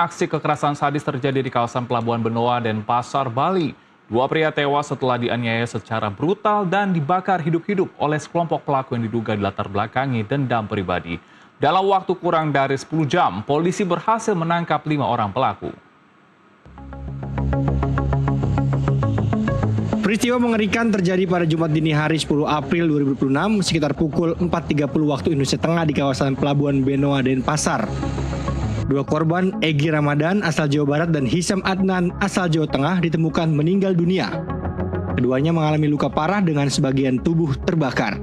Aksi kekerasan sadis terjadi di kawasan Pelabuhan Benoa dan Pasar Bali. Dua pria tewas setelah dianiaya secara brutal dan dibakar hidup-hidup oleh sekelompok pelaku yang diduga dilatar belakangi dendam pribadi. Dalam waktu kurang dari 10 jam, polisi berhasil menangkap 5 orang pelaku. Peristiwa mengerikan terjadi pada Jumat dini hari 10 April 2026 sekitar pukul 4.30 waktu Indonesia Tengah di kawasan Pelabuhan Benoa Denpasar. Dua korban, Egy Ramadan asal Jawa Barat dan Hisam Adnan asal Jawa Tengah ditemukan meninggal dunia. Keduanya mengalami luka parah dengan sebagian tubuh terbakar.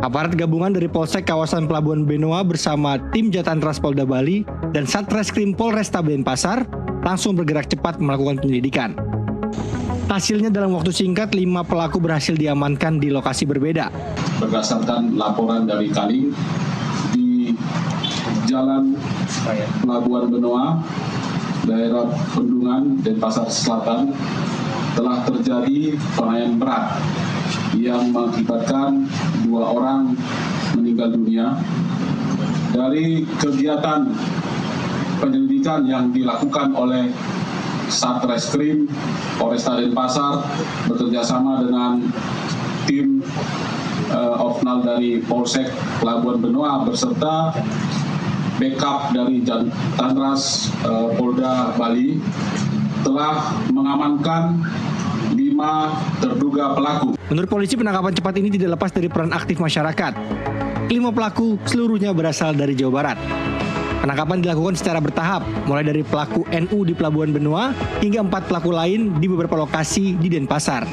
Aparat gabungan dari Polsek kawasan Pelabuhan Benoa bersama tim Jatantras Polda Bali dan Satreskrim Polresta Denpasar langsung bergerak cepat melakukan penyelidikan. Hasilnya dalam waktu singkat, 5 pelaku berhasil diamankan di lokasi berbeda. Berdasarkan laporan dari Kaling, di Jalan Pelabuhan Benoa, daerah Bendungan, Denpasar Selatan, telah terjadi penganiayaan berat yang mengakibatkan 2 orang meninggal dunia. Dari kegiatan penyelidikan yang dilakukan oleh Satreskrim Polresta Denpasar bekerjasama dengan tim Ofnal dari Polsek Pelabuhan Benoa beserta backup dari Jatantras Polda Bali telah mengamankan 5 terduga pelaku. Menurut polisi, penangkapan cepat ini tidak lepas dari peran aktif masyarakat. 5 pelaku seluruhnya berasal dari Jawa Barat. Penangkapan dilakukan secara bertahap, mulai dari pelaku NU di Pelabuhan Benoa hingga 4 pelaku lain di beberapa lokasi di Denpasar.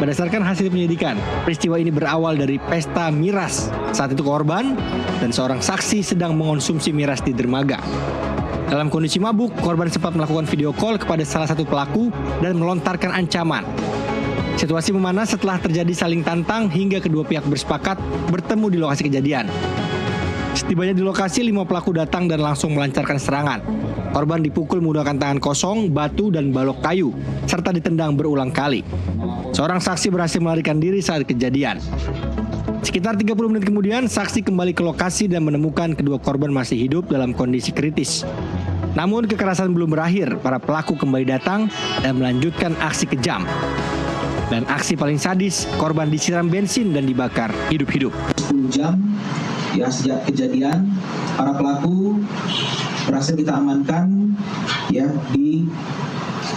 Berdasarkan hasil penyelidikan, peristiwa ini berawal dari pesta miras. Saat itu korban dan seorang saksi sedang mengonsumsi miras di dermaga. Dalam kondisi mabuk, korban sempat melakukan video call kepada salah satu pelaku dan melontarkan ancaman. Situasi memanas setelah terjadi saling tantang hingga kedua pihak bersepakat bertemu di lokasi kejadian. Setibanya di lokasi, 5 pelaku datang dan langsung melancarkan serangan. Korban dipukul menggunakan tangan kosong, batu, dan balok kayu, serta ditendang berulang kali. Seorang saksi berhasil melarikan diri saat kejadian. Sekitar 30 menit kemudian, saksi kembali ke lokasi dan menemukan kedua korban masih hidup dalam kondisi kritis. Namun kekerasan belum berakhir, para pelaku kembali datang dan melanjutkan aksi kejam. Dan aksi paling sadis, korban disiram bensin dan dibakar hidup-hidup. 10 jam ya sejak kejadian, para pelaku berhasil kita amankan ya di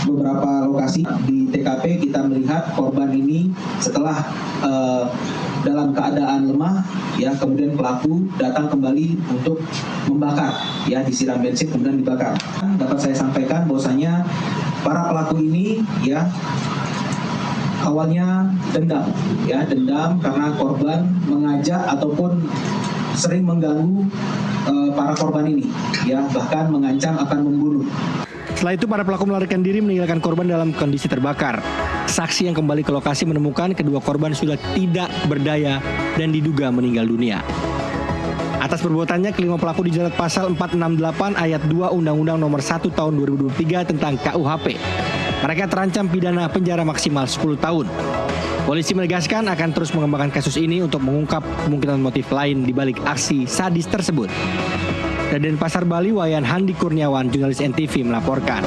beberapa lokasi. Di TKP kita melihat korban ini setelah dalam keadaan lemah ya, kemudian pelaku datang kembali untuk membakar ya, disiram bensin kemudian dibakar. Dapat saya sampaikan bahwasanya para pelaku ini ya awalnya dendam karena korban mengajak ataupun sering mengganggu para korban ini ya, bahkan mengancam akan membunuh. Setelah itu para pelaku melarikan diri meninggalkan korban dalam kondisi terbakar. Saksi yang kembali ke lokasi menemukan kedua korban sudah tidak berdaya dan diduga meninggal dunia. Atas perbuatannya, kelima pelaku dijerat pasal 468 ayat 2 Undang-Undang Nomor 1 Tahun 2023 tentang KUHP. Mereka terancam pidana penjara maksimal 10 tahun. Polisi menegaskan akan terus mengembangkan kasus ini untuk mengungkap kemungkinan motif lain di balik aksi sadis tersebut. Dari Denpasar, Bali, Wayan Handi Kurniawan, jurnalis NTV melaporkan.